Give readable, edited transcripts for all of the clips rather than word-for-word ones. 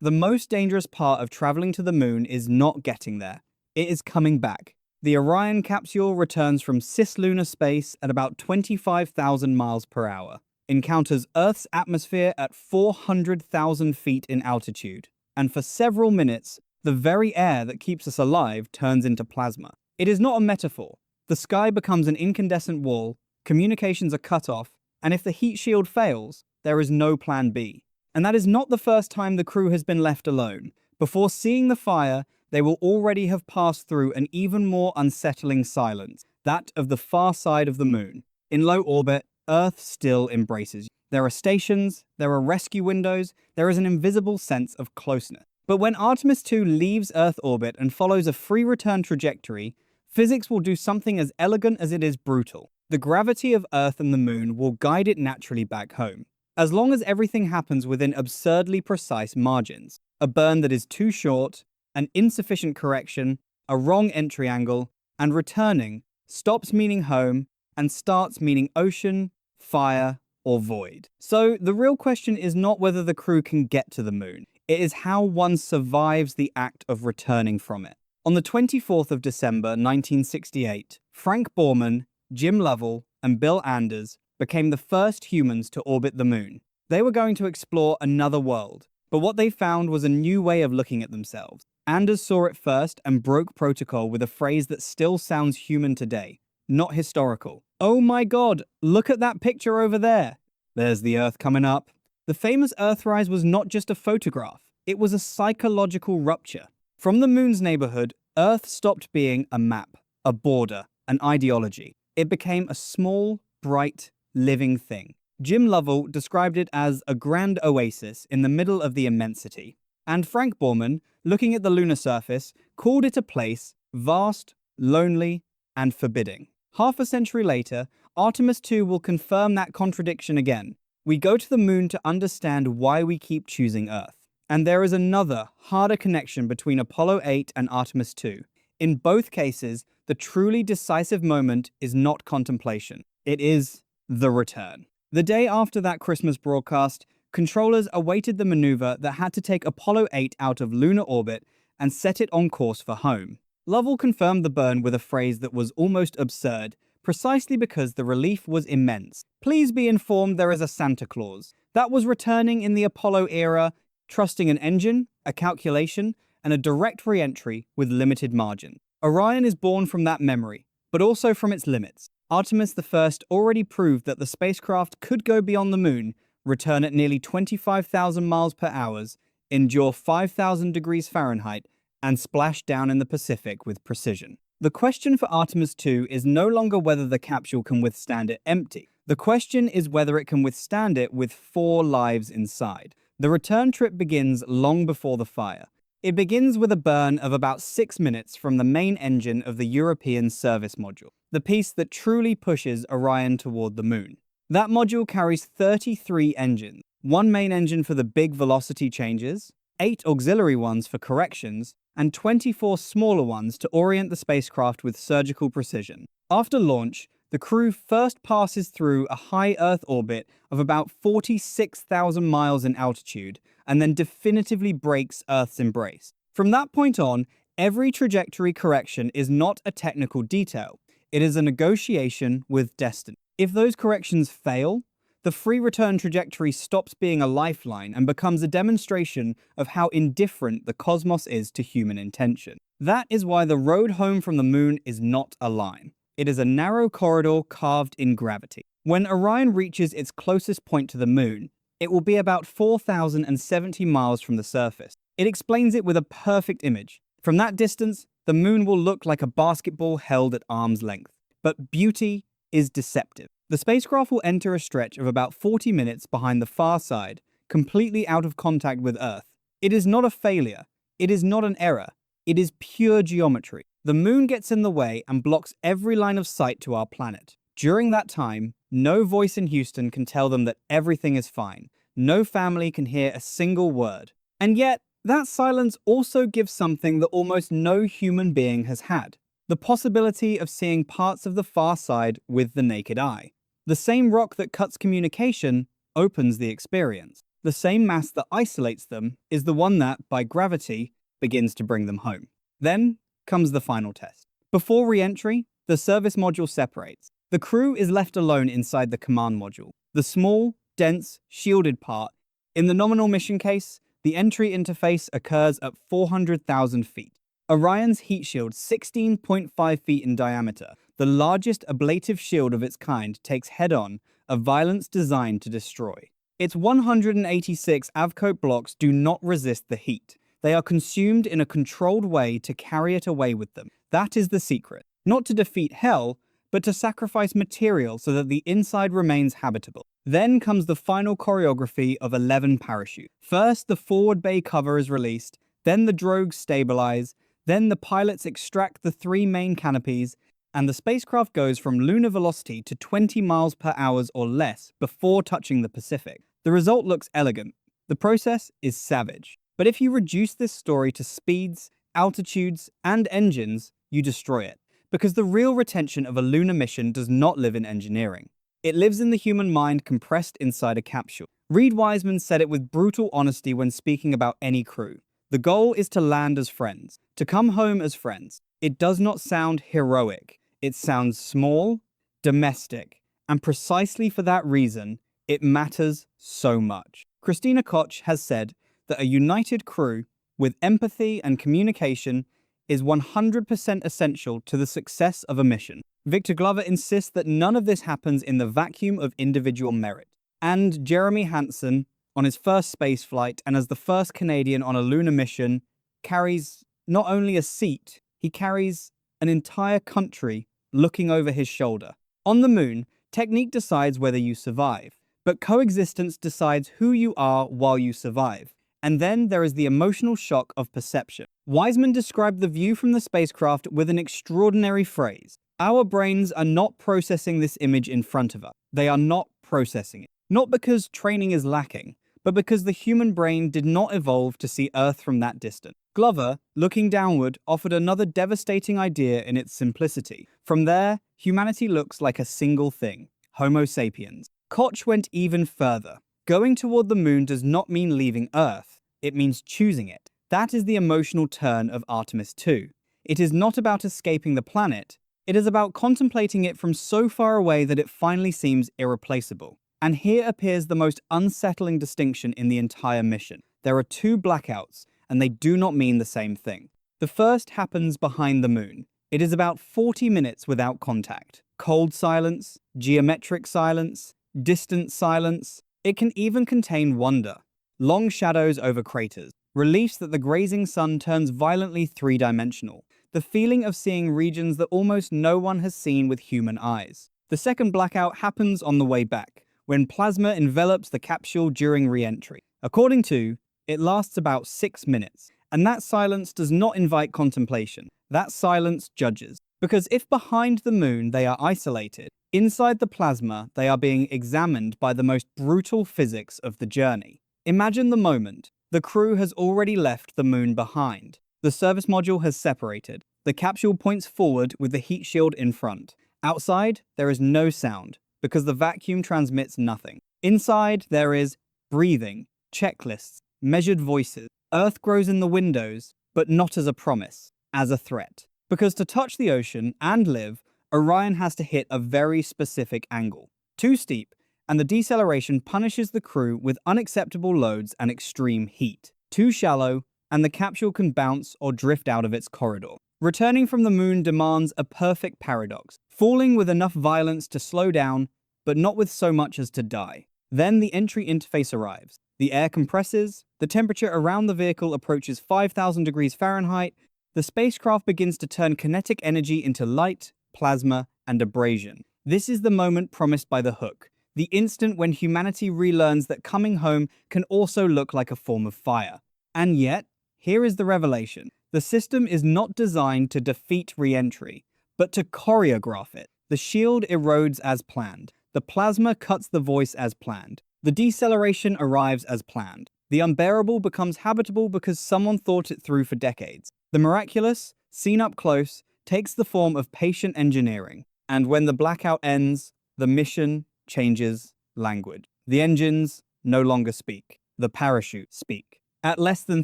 The most dangerous part of traveling to the moon is not getting there. It is coming back. The Orion capsule returns from cislunar space at about 25,000 miles per hour, encounters Earth's atmosphere at 400,000 feet in altitude, and for several minutes, the very air that keeps us alive turns into plasma. It is not a metaphor. The sky becomes an incandescent wall, communications are cut off, and if the heat shield fails, there is no plan B. And that is not the first time the crew has been left alone. Before seeing the fire, they will already have passed through an even more unsettling silence, that of the far side of the moon. In low orbit, Earth still embraces you. There are stations, there are rescue windows, there is an invisible sense of closeness. But when Artemis II leaves Earth orbit and follows a free return trajectory, physics will do something as elegant as it is brutal. The gravity of Earth and the moon will guide it naturally back home, as long as everything happens within absurdly precise margins. A burn that is too short, an insufficient correction, a wrong entry angle, and returning stops meaning home and starts meaning ocean, fire, or void. So the real question is not whether the crew can get to the moon. It is how one survives the act of returning from it. On the 24th of December 1968, Frank Borman, Jim Lovell, and Bill Anders became the first humans to orbit the moon. They were going to explore another world, but what they found was a new way of looking at themselves. Anders saw it first and broke protocol with a phrase that still sounds human today, not historical. "Oh my God, look at that picture over there. There's the Earth coming up." The famous Earthrise was not just a photograph, it was a psychological rupture. From the moon's neighborhood, Earth stopped being a map, a border, an ideology. It became a small, bright, living thing. Jim Lovell described it as a grand oasis in the middle of the immensity. And Frank Borman, looking at the lunar surface, called it a place vast, lonely, and forbidding. Half a century later, Artemis II will confirm that contradiction again. We go to the moon to understand why we keep choosing Earth. And there is another, harder connection between Apollo 8 and Artemis II. In both cases, the truly decisive moment is not contemplation. It is the return. The day after that Christmas broadcast, controllers awaited the maneuver that had to take Apollo 8 out of lunar orbit and set it on course for home. Lovell confirmed the burn with a phrase that was almost absurd, precisely because the relief was immense. "Please be informed there is a Santa Claus." That was returning in the Apollo era, trusting an engine, a calculation, and a direct re-entry with limited margin. Orion is born from that memory, but also from its limits. Artemis I already proved that the spacecraft could go beyond the moon, return at nearly 25,000 miles per hour, endure 5,000 degrees Fahrenheit, and splash down in the Pacific with precision. The question for Artemis II is no longer whether the capsule can withstand it empty. The question is whether it can withstand it with 4 lives inside. The return trip begins long before the fire. It begins with a burn of about 6 minutes from the main engine of the European service module, the piece that truly pushes Orion toward the moon. That module carries 33 engines, 1 main engine for the big velocity changes, 8 auxiliary ones for corrections, and 24 smaller ones to orient the spacecraft with surgical precision. After launch, the crew first passes through a high Earth orbit of about 46,000 miles in altitude, and then definitively breaks Earth's embrace. From that point on, every trajectory correction is not a technical detail. It is a negotiation with destiny. If those corrections fail, the free return trajectory stops being a lifeline and becomes a demonstration of how indifferent the cosmos is to human intention. That is why the road home from the moon is not a line. It is a narrow corridor carved in gravity. When Orion reaches its closest point to the moon, it will be about 4,070 miles from the surface. It explains it with a perfect image. From that distance, the moon will look like a basketball held at arm's length. But beauty is deceptive. The spacecraft will enter a stretch of about 40 minutes behind the far side, completely out of contact with Earth. It is not a failure. It is not an error. It is pure geometry. The moon gets in the way and blocks every line of sight to our planet. During that time, no voice in Houston can tell them that everything is fine. No family can hear a single word. And yet, that silence also gives something that almost no human being has had: the possibility of seeing parts of the far side with the naked eye. The same rock that cuts communication opens the experience. The same mass that isolates them is the one that, by gravity, begins to bring them home. Then comes the final test. Before re-entry, the service module separates. The crew is left alone inside the command module, the small, dense, shielded part. In the nominal mission case, the entry interface occurs at 400,000 feet. Orion's heat shield, 16.5 feet in diameter, the largest ablative shield of its kind, takes head-on a violence designed to destroy. Its 186 Avcoat blocks do not resist the heat. They are consumed in a controlled way to carry it away with them. That is the secret. Not to defeat hell, but to sacrifice material so that the inside remains habitable. Then comes the final choreography of 11 parachutes. First, the forward bay cover is released, then the drogues stabilize, then the pilots extract the 3 main canopies, and the spacecraft goes from lunar velocity to 20 miles per hour or less before touching the Pacific. The result looks elegant. The process is savage. But if you reduce this story to speeds, altitudes, and engines, you destroy it. Because the real retention of a lunar mission does not live in engineering. It lives in the human mind compressed inside a capsule. Reed Wiseman said it with brutal honesty when speaking about any crew. The goal is to land as friends, to come home as friends. It does not sound heroic. It sounds small, domestic, and precisely for that reason, it matters so much. Christina Koch has said that a united crew with empathy and communication is 100% essential to the success of a mission. Victor Glover insists that none of this happens in the vacuum of individual merit. And Jeremy Hansen, on his first space flight and as the first Canadian on a lunar mission, carries not only a seat, he carries an entire country looking over his shoulder. On the moon, technique decides whether you survive, but coexistence decides who you are while you survive. And then there is the emotional shock of perception. Wiseman described the view from the spacecraft with an extraordinary phrase. Our brains are not processing this image in front of us. They are not processing it. Not because training is lacking, but because the human brain did not evolve to see Earth from that distance. Glover, looking downward, offered another devastating idea in its simplicity. From there, humanity looks like a single thing, Homo sapiens. Koch went even further. Going toward the moon does not mean leaving Earth, it means choosing it. That is the emotional turn of Artemis II. It is not about escaping the planet, it is about contemplating it from so far away that it finally seems irreplaceable. And here appears the most unsettling distinction in the entire mission. There are 2 blackouts, and they do not mean the same thing. The first happens behind the moon. It is about 40 minutes without contact. Cold silence, geometric silence, distant silence. It can even contain wonder. Long shadows over craters. Reliefs that the grazing sun turns violently 3-dimensional. The feeling of seeing regions that almost no one has seen with human eyes. The second blackout happens on the way back, when plasma envelops the capsule during re-entry. According to, it lasts about 6 minutes. And that silence does not invite contemplation. That silence judges. Because if behind the moon they are isolated, inside the plasma they are being examined by the most brutal physics of the journey. Imagine the moment. The crew has already left the moon behind. The service module has separated. The capsule points forward with the heat shield in front. Outside, there is no sound, because the vacuum transmits nothing. Inside, there is breathing, checklists, measured voices. Earth grows in the windows, but not as a promise, as a threat. Because to touch the ocean and live, Orion has to hit a very specific angle. Too steep, and the deceleration punishes the crew with unacceptable loads and extreme heat. Too shallow, and the capsule can bounce or drift out of its corridor. Returning from the moon demands a perfect paradox, falling with enough violence to slow down, but not with so much as to die. Then the entry interface arrives. The air compresses, the temperature around the vehicle approaches 5,000 degrees Fahrenheit, the spacecraft begins to turn kinetic energy into light, plasma, and abrasion. This is the moment promised by the hook, the instant when humanity relearns that coming home can also look like a form of fire. And yet, here is the revelation. The system is not designed to defeat re-entry, but to choreograph it. The shield erodes as planned. The plasma cuts the voice as planned. The deceleration arrives as planned. The unbearable becomes habitable because someone thought it through for decades. The miraculous, seen up close, takes the form of patient engineering. And when the blackout ends, the mission changes language. The engines no longer speak. the parachute, speak. At less than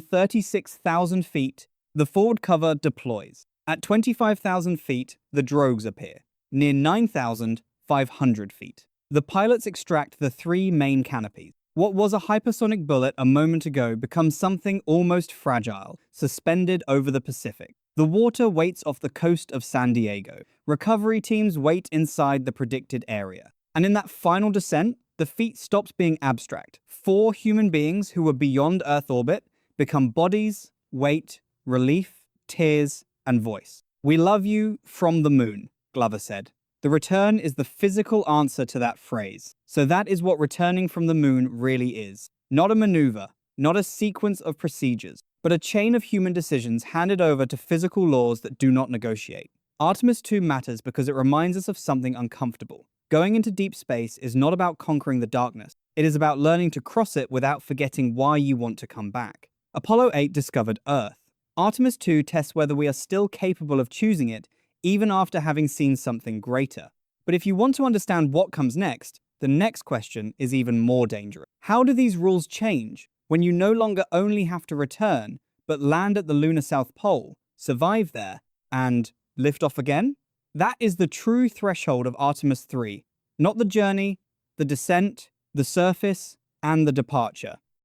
36,000 feet, the forward cover deploys. At 25,000 feet, the drogues appear. Near 9,500 feet, the pilots extract the three main canopies. What was a hypersonic bullet a moment ago becomes something almost fragile, suspended over the Pacific. The water waits off the coast of San Diego. Recovery teams wait inside the predicted area. And in that final descent, the feat stops being abstract. 4 human beings who were beyond Earth orbit become bodies, weight, relief, tears, and voice. "We love you from the moon," Glover said. The return is the physical answer to that phrase. So that is what returning from the moon really is. Not a maneuver, not a sequence of procedures, but a chain of human decisions handed over to physical laws that do not negotiate. Artemis II matters because it reminds us of something uncomfortable. Going into deep space is not about conquering the darkness. It is about learning to cross it without forgetting why you want to come back. Apollo 8 discovered Earth. Artemis II tests whether we are still capable of choosing it, even after having seen something greater. But if you want to understand what comes next, the next question is even more dangerous. How do these rules change when you no longer only have to return, but land at the lunar South Pole, survive there, and lift off again? That is the true threshold of Artemis III. Not the journey, the descent, the surface, and the departure.